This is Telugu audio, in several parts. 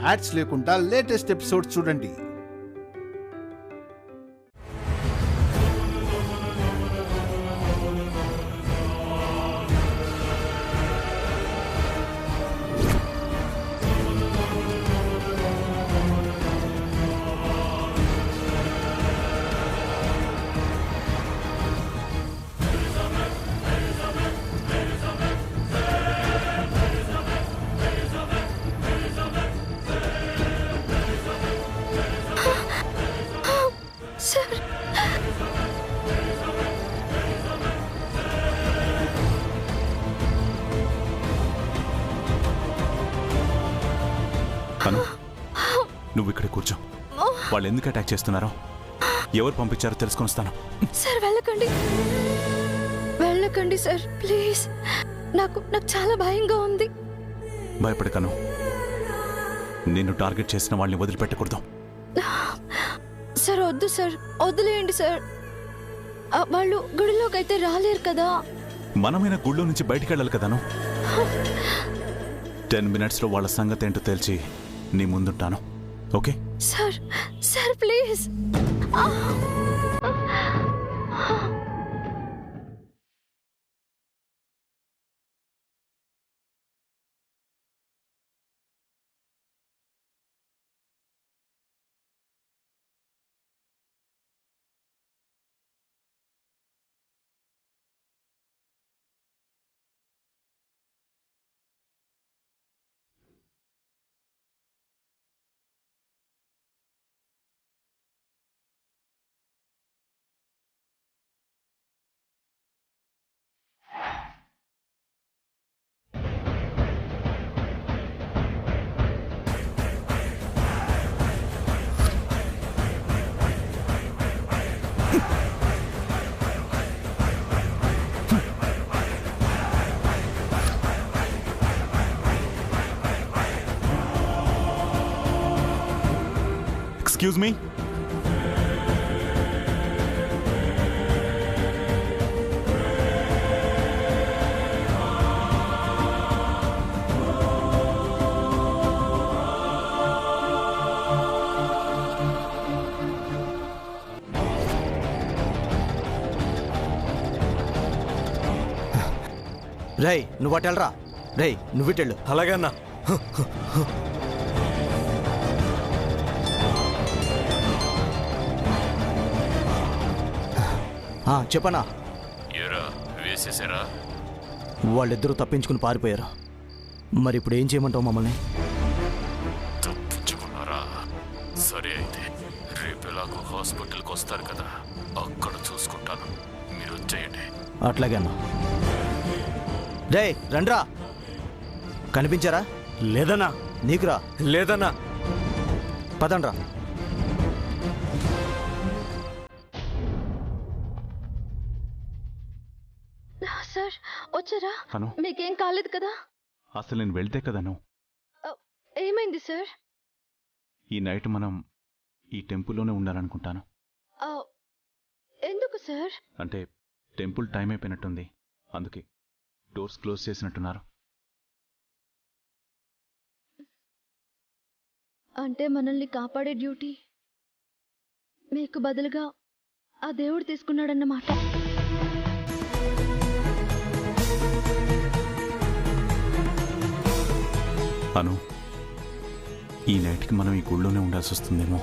యాడ్స్ లేకుండా లేటెస్ట్ ఎపిసోడ్స్ చూడండి. నువ్వు ఇక్కడ కూర్చో. వాళ్ళు ఎందుకు అటాక్ చేస్తున్నారో, ఎవరు పంపించారో తెలుసుకొని వస్తాను. సార్ వెళ్ళకండి, వెళ్ళకండి సార్ ప్లీజ్. నాకు చాలా భయంగా ఉంది. భయపడకను, నిన్ను టార్గెట్ చేసిన వాళ్ళని వదిలిపెట్టకూడదు. సార్ వద్దు సార్, వదిలేయండి సార్. వాళ్ళు గుడిలోకి అయితే రాలేరు కదా. మనమైన గుళ్ళో నుంచి బయటికి వెళ్ళాలి కదాను. 10 minutesలో వాళ్ళ సంగతి ఏంటో తెలిసి నీ ముందుంటాను. Okay sir? Sir please. Excuse me? రేయ్ నువ్వు అటెళ్ళరా. రేయ్ నువ్వు ఇటెళ్ళు. అలాగే అన్నా. చెప్పనా? వేసేసారా? వాళ్ళిద్దరూ తప్పించుకుని పారిపోయారు. మరి ఇప్పుడు ఏం చేయమంటావు మమ్మల్ని? తప్పించుకున్నారా? సరే అయితే రేపు ఎలాగో హాస్పిటల్కి వస్తారు కదా, అక్కడ చూసుకుంటాను. మీరు వచ్చేయండి. అట్లాగే అన్నా. రేయ్ రండ్రా. కనిపించారా? లేదన్నా. నీకురా? లేదన్నా. పదండ్రా. సార్ వచ్చారా? మీకేం కాలేదు కదా? అసలు నేను వెళ్తే కదను. ఏమైంది సార్? ఈ నైట్ మనం ఈ టెంపుల్లోనే ఉండాలనుకుంటాను. ఎందుకు సార్? అంటే టెంపుల్ టైం అయిపోయినట్టుంది, అందుకే డోర్స్ క్లోజ్ చేసినట్టున్నారు. అంటే మనల్ని కాపాడే డ్యూటీ మీకు బదులుగా ఆ దేవుడు తీసుకున్నాడన్నమాట. అను, ఈ నైట్కి మనం ఈ గుళ్ళోనే ఉండాల్సి వస్తుందేమో.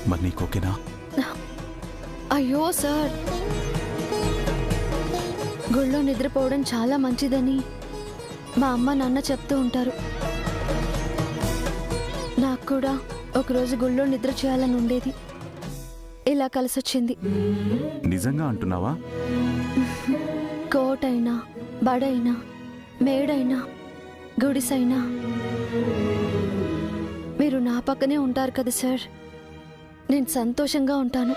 మరి నీకు ఓకేనా? అయ్యో సార్, గుళ్ళో నిద్రపోవడం చాలా మంచిదని మా అమ్మ నాన్న చెప్తూ ఉంటారు. నాకు కూడా ఒకరోజు గుళ్ళో నిద్ర చేయాలని ఉండేది. ఇలా కలిసొచ్చింది. నిజంగా అంటున్నావా? కోటైనా, బడైనా, మేడైనా, గుడిసైనా మీరు నా పక్కనే ఉంటారు కదా సార్. నేను సంతోషంగా ఉంటాను.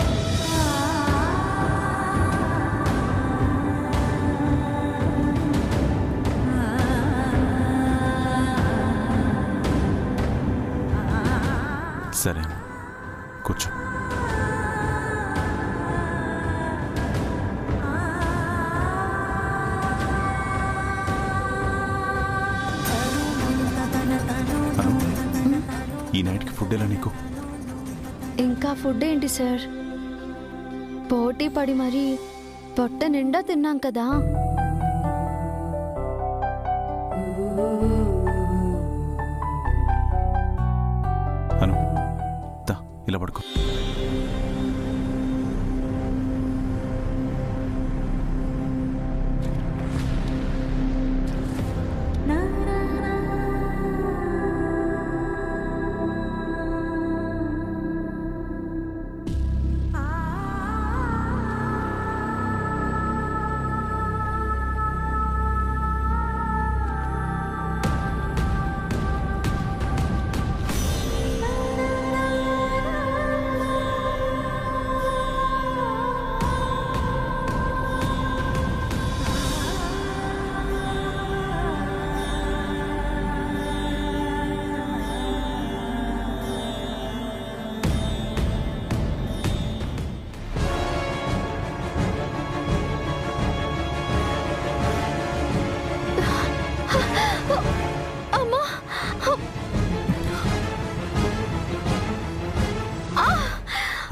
సరే కూర్చో. ఈ నైట్కి ఫుడ్ ఎలా నీకు? ఇంకా ఫుడ్ ఏంటి సార్, పోటీ పడి మరీ పొట్ట నిండా తిన్నాం కదా. అను దా ఇలా పడుకో.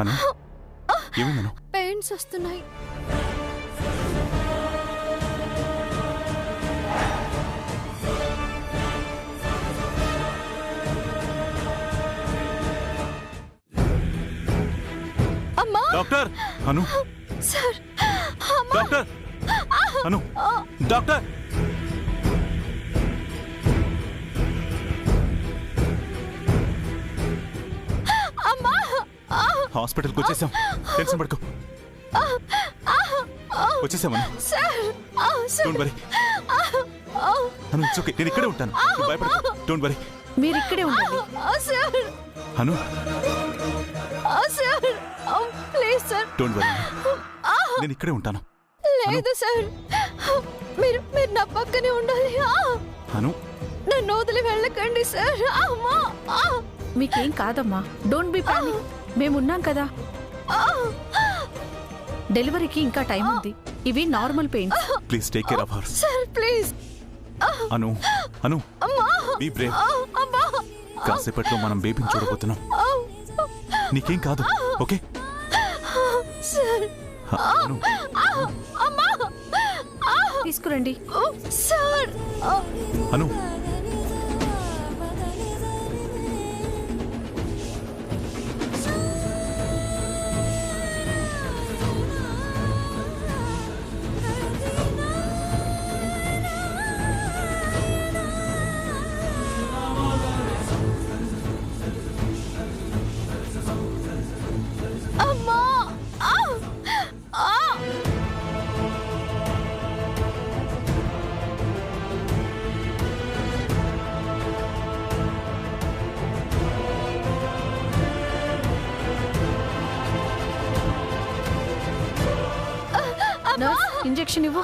అను ఏమైందను? పెయిన్స్ వస్తున్నాయి. అమ్మా doctor! Anu sir, doctor! Anu doctor! హాస్పిటల్కి వచ్చేసాం. టెన్షన్ పడుకో. వచ్చేసామను. Don't worry Anu, it's okay. నేను ఇక్కడే ఉంటాను. నువ్వు భయపడకు. Don't worry. మీరు ఇక్కడే ఉండండి. Anu please sir, don't worry. నేను ఇక్కడే ఉంటాను. లేదు సార్, మీరు మీరు నా పక్కనే ఉండాలి. అను నన్ను వదిలి వెళ్ళకండి సార్. మీకేం కాదమ్మా, డోంట్ బి పానిక్. మేమున్నాం కదా. డెలివరీకి ఇంకా టైం ఉంది. ఇవి normal pains. Please take care of her. Sir please. Anu Anu be brave. కాసేపట్లో మనం బేబీని చూడబోతున్నాం. నీకేం కాదు, ఓకే? సార్ అను తీసుకురండి. సార్ అను అమ్మా. నర్స్, ఇంజెక్షన్ ఇవ్వు.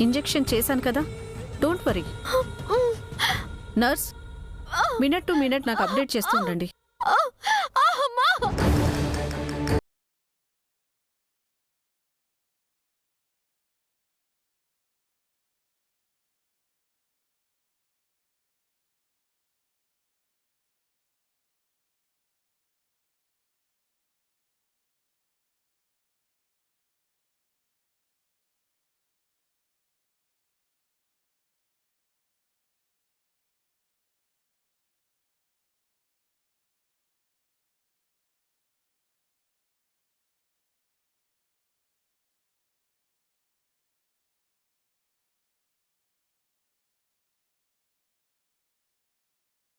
ఇంజెక్షన్ చేశాను కదా, don't worry. Nurse, minute to minute నాకు అప్డేట్ చేస్తూ ఉండండి.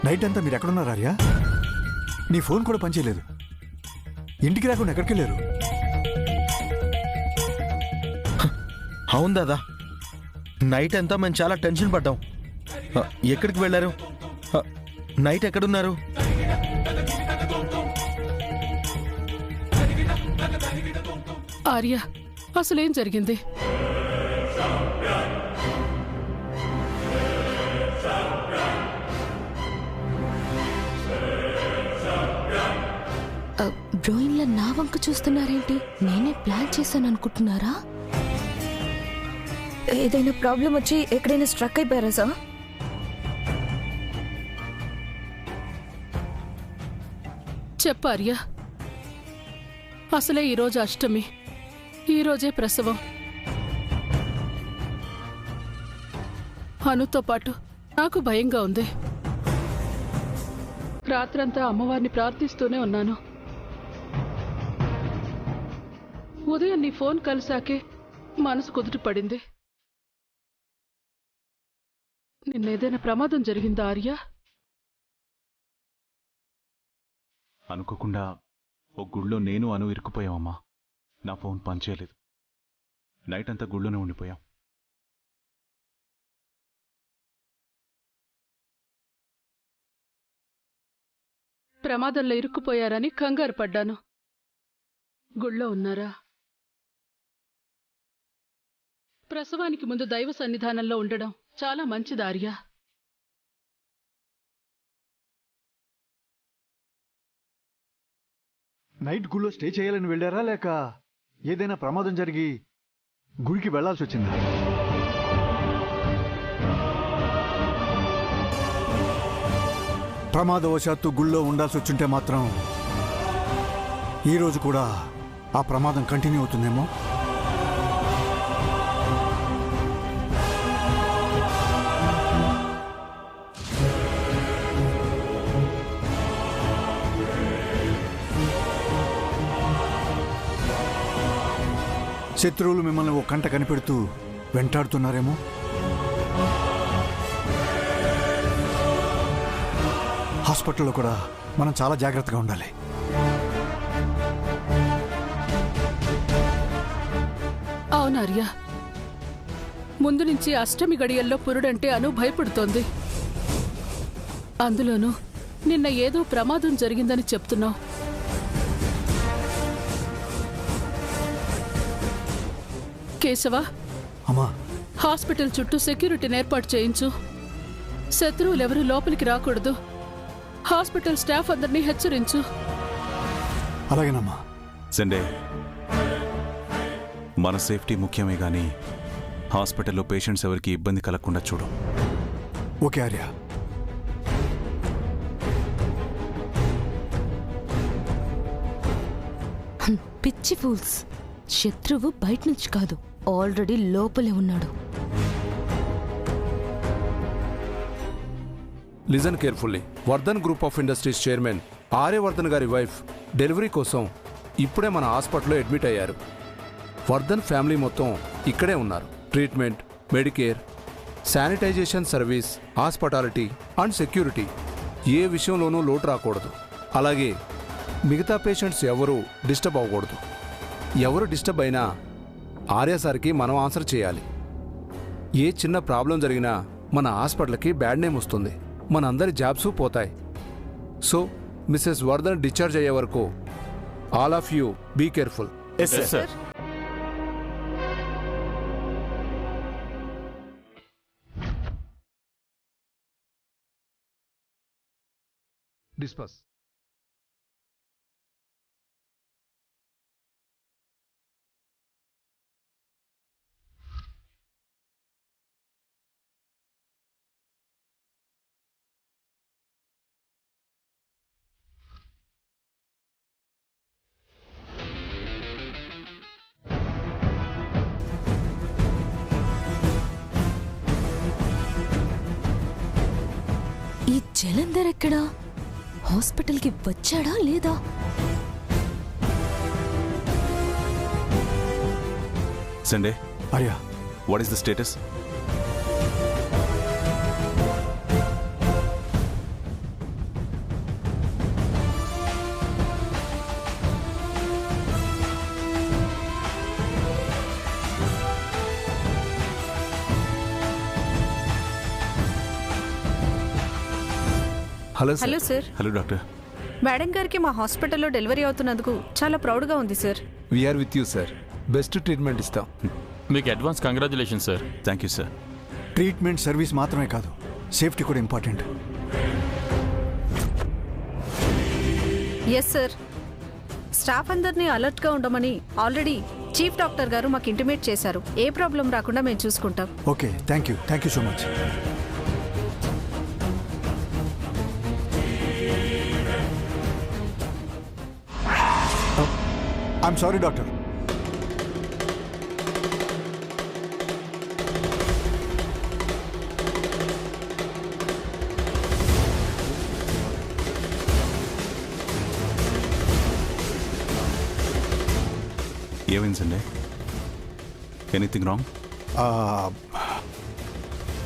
నైట్ అంతా మీరు ఎక్కడున్నారు ఆర్య? నీ ఫోన్ కూడా పనిచేయలేదు. ఇంటికి రాకుండా ఎక్కడికి వెళ్ళారు? అవును దాదా, నైట్ అంతా మేము చాలా టెన్షన్ పడ్డాం. ఎక్కడికి వెళ్ళారు? నైట్ ఎక్కడున్నారు? ఆర్య, అసలేం జరిగింది? అలా నా వంక చూస్తున్నారేంటి? నేనే ప్లాన్ చేశాను అనుకుంటున్నారా? ఏదైనా ప్రాబ్లం వచ్చి ఎక్కడైనా స్ట్రక్ అయిపోయారా సార్? చెప్పు ఆర్య. అసలే ఈరోజు అష్టమి, ఈరోజే ప్రసవం. అనుతో పాటు నాకు భయంగా ఉంది. రాత్రంతా అమ్మవారిని ప్రార్థిస్తూనే ఉన్నాను. ఉదయం నీ ఫోన్ కలిసాకే మనసు కుదుట పడింది. నిన్నేదైనా ప్రమాదం జరిగిందా ఆర్య? అనుకోకుండా ఓ గుళ్ళో నేను అను ఇరుక్కుపోయామమ్మా. నా ఫోన్ పనిచేయలేదు. నైట్ అంతా గుళ్ళోనే ఉండిపోయాం. ప్రమాదంలో ఇరుక్కుపోయారని కంగారు పడ్డాను. గుళ్ళో ఉన్నారా? ప్రసవానికి ముందు దైవ సన్నిధానంలో ఉండడం చాలా మంచిది ఆర్య. నైట్ గుళ్ళో స్టే చేయాలని వెళ్ళారా, లేక ఏదైనా ప్రమాదం జరిగి గుడికి వెళ్లాల్సి వచ్చిందా? ప్రమాదవశాత్తు గుళ్ళో ఉండాల్సి వచ్చుంటే మాత్రం ఈరోజు కూడా ఆ ప్రమాదం కంటిన్యూ అవుతుందేమో. శత్రువులు మిమ్మల్ని ఓ కంట కనిపెడుతూ వెంటాడుతున్నారేమో. హాస్పిటల్లో కూడా మనం చాలా జాగ్రత్తగా ఉండాలి. అవునార్య, ముందు నుంచి అష్టమి గడియల్లో పురుడంటే అను భయపడుతోంది. అందులోనూ నిన్న ఏదో ప్రమాదం జరిగిందని చెప్తున్నావు. కేశవ, అమ్మా, హాస్పిటల్ చుట్టూ సెక్యూరిటీని ఏర్పాటు చేయించు. శత్రువులెవరూ లోపలికి రాకూడదు. హాస్పిటల్ స్టాఫ్ అందరినీ హెచ్చరించు. అలాగేనమ్మా. సండే, మన సేఫ్టీ ముఖ్యమే కానీ హాస్పిటల్లో పేషెంట్స్ ఎవరికి ఇబ్బంది కలగకుండా చూడు. ఓకే ఆర్య. పిచ్చి ఫూల్స్. శత్రువు బయట నుంచి కాదు, ఆల్రెడీ లోపలే ఉన్నాడు. Listen carefully. Vardhan group of industries chairman Aryavardhan గారి వైఫ్ డెలివరీ కోసం ఇప్పుడే మన హాస్పిటల్లో అడ్మిట్ అయ్యారు. వర్ధన్ ఫ్యామిలీ మొత్తం ఇక్కడే ఉన్నారు. Treatment, medicare, sanitisation service, hospitality and security ఏ విషయంలోనూ లోటు రాకూడదు. అలాగే మిగతా పేషెంట్స్ ఎవరూ డిస్టర్బ్ అవ్వకూడదు. ఎవరు డిస్టర్బ్ అయినా ఆర్య సార్కి మనం ఆన్సర్ చేయాలి. ఏ చిన్న ప్రాబ్లం జరిగినా మన హాస్పిటల్కి బ్యాడ్ నేమ్ వస్తుంది, మనందరి జాబ్స్ పోతాయి. సో మిస్సెస్ వర్ధన్ డిశ్చార్జ్ అయ్యే వరకు all of you be careful. Disperse. ఈ జలంధర్ ఎక్కడా? హాస్పిటల్కి వచ్చాడా లేదా? Sunday, Arya, what is the status? Hello sir. Hello doctor. Madam గారికి మా హాస్పిటల్లో డెలివరీ అవుతున్నందుకు చాలా ప్రౌడ్గా ఉంది sir. We are with you sir. Best treatment ఇస్తాం. మీకు advance congratulation sir. Thank you sir. Treatment service మాత్రమే కాదు, సేఫ్టీ కూడా ఇంపార్టెంట్. Yes sir. స్టాఫ్ అందరినీ అలర్ట్ గా ఉండమని ఆల్రెడీ చీఫ్ డాక్టర్ గారు మాకు ఇంటిమేట్ చేశారు. ఏ ప్రాబ్లం రాకుండా మేము చూసుకుంటాం. Okay, thank you so much. I'm sorry doctor. ఏమైంది Sunday? Anything wrong?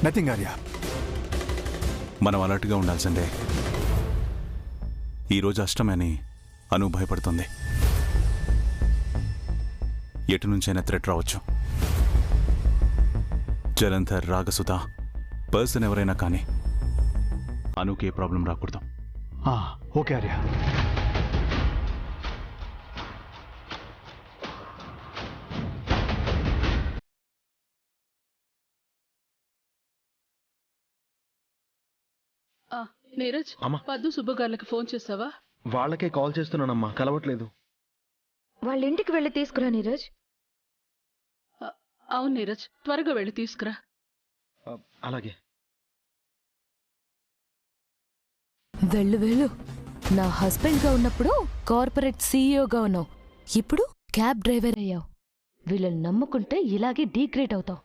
Nothing Arya. మనం అలర్ట్గా ఉండాలి సండే. ఈరోజు అష్టమని అను భయపడుతుంది. ఎటు నుంచైనా థ్రెట్ రావచ్చు. జలంధర్, రాగసుధ పర్సన్ ఎవరైనా కానీ అనుకి ఏ ప్రాబ్లం రాకూడదు. ఓకే ఆర్య. నీరజ్, అమ్మా. పద్దు సుబ్బగార్లకి ఫోన్ చేసావా? వాళ్ళకే కాల్ చేస్తున్నానమ్మా, కలవట్లేదు. వాళ్ళ ఇంటికి వెళ్ళి తీసుకురా నీరజ్. అవును నీరజ్, త్వరగా వెళ్ళి తీసుకురా. అలాగే. వెళ్ళు. నా హస్బెండ్గా ఉన్నప్పుడు కార్పొరేట్ సీఈఓగా ఉన్నావు, ఇప్పుడు క్యాబ్ డ్రైవర్ అయ్యావు. వీళ్ళని నమ్ముకుంటే ఇలాగే డీగ్రేడ్ అవుతావు.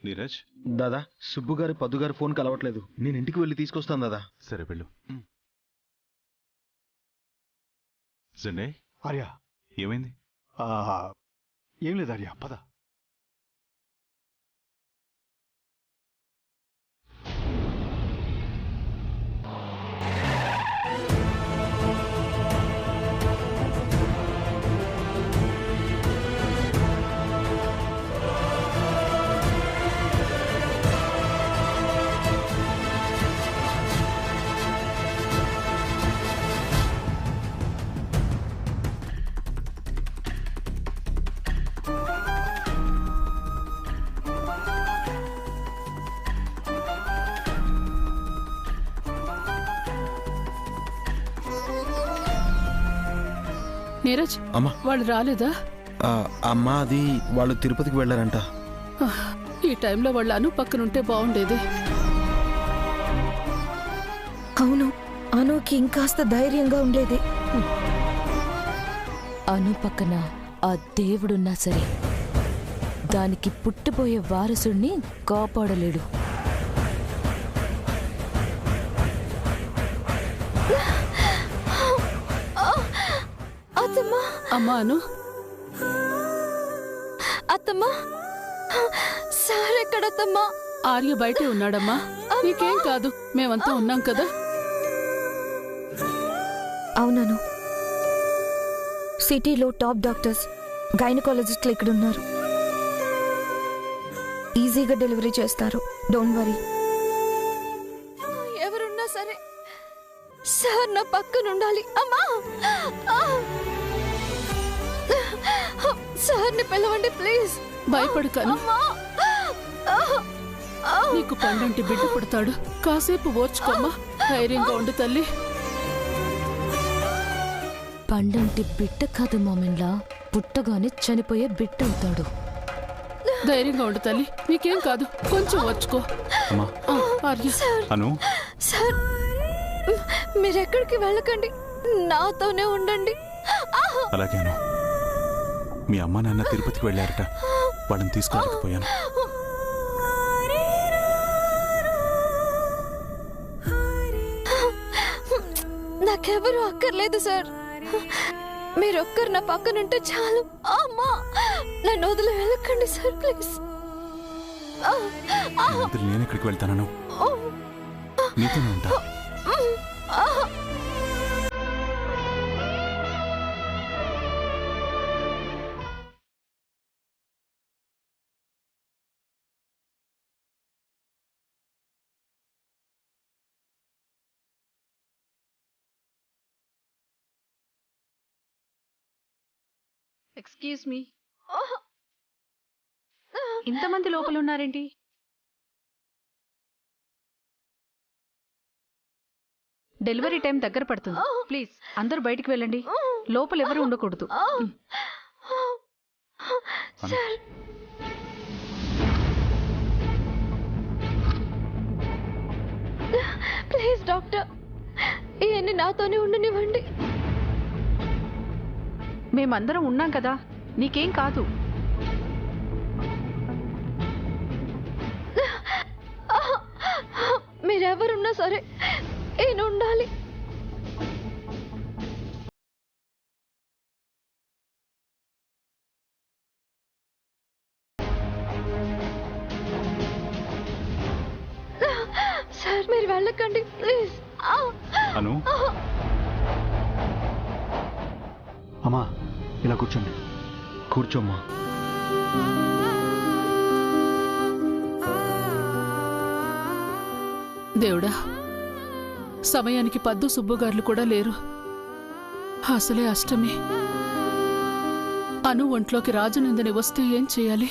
నీరజ్, దాదా, సుబ్బు గారి పద్దు గారి ఫోన్ కలవట్లేదు. నేను ఇంటికి వెళ్ళి తీసుకొస్తాను దాదా. సరే వెళ్ళు. సండే, ఆర్య, ఏమైంది? ఏం లేదు ఆర్య, పద. నీరజ్, అమ్మా. వాళ్ళు రాలేదా? అమ్మా, అది వాళ్ళు తిరుపతికి వెళ్ళారంట. ఈ టైంలో వాళ్ళు అను పక్కనుంటే బాగుండేది. అవును, అనుకి ఇంకాస్త ధైర్యంగా ఉండేది. అను పక్కన ఆ దేవుడున్నా సరే దానికి పుట్టిపోయే వారసుడిని కాపాడలేడు. అమ్మా అను. అత్తమ్మా, సార్ ఎక్కడత్తమ్మా? ఆర్య బయటే ఉన్నాడమ్మా. నీకేం కాదు, మేమంతా ఉన్నాం కదా. అవునను, సిటీలో టాప్ డాక్టర్స్, గైనకాలజిస్టులు ఇక్కడ ఉన్నారు. ఈజీగా డెలివరీ చేస్తారు. Don't worry. ఎవరున్నా సరే సార్ నా పక్కన ఉండాలి. అమ్మా, సార్ని పిలవండి ప్లీజ్. భయపడకను, నీకు పండంటి బిడ్డ పుడతాడు. కాసేపు ఓర్చుకోమ్మా, ధైర్యంగా ఉండు తల్లి. పండంటి బిడ్డ కాదు మామిన్లా, పుట్టగానే చనిపోయే బిడ్డ అవుతాడు. ధైర్యంగా ఉండు తల్లి, నీకేం కాదు, కొంచెం ఓర్చుకో. ఆర్య, అను. సార్, మీరెక్కడికి వెళ్ళకండి, నాతోనే ఉండండి. అలాగే అను. మీ అమ్మ నాన్న తిరుపతికి వెళ్ళారట, వాళ్ళని తీసుకురాలేకపోయాను. నాకెవరూ అక్కర్లేదు సార్, మీరొక్కరు నా పక్కనుంటే చాలు. అమ్మా, నన్ను వదిలి వెళ్ళకండి సార్ ప్లీజ్. నేను ఎక్కడికి వెళ్తాను? నీతోనే ఉంటా. ఎక్స్క్యూజ్ మీ, ఇంతమంది లోపల ఉన్నారేంటి? డెలివరీ టైం దగ్గర పడుతుంది. ప్లీజ్ అందరూ బయటికి వెళ్ళండి. లోపల ఎవరు ఉండకూడదు. సార్ ప్లీజ్ డాక్టర్, ఇవన్నీ నాతోనే ఉండనివ్వండి. మేమందరం ఉన్నాం కదా, నీకేం కాదు. మీరెవరున్నా సరే నేను ఉండాలి. సార్ మీరు వెళ్ళకండి ప్లీజ్. అను అమ్మా ఇలా కూర్చోండి. కూర్చోమ్మా. దేవుడా, సమయానికి పద్దు సుబ్బుగారులు కూడా లేరు. అసలే అష్టమి. అను ఒంట్లోకి రాజనందని వస్తే ఏం చేయాలి?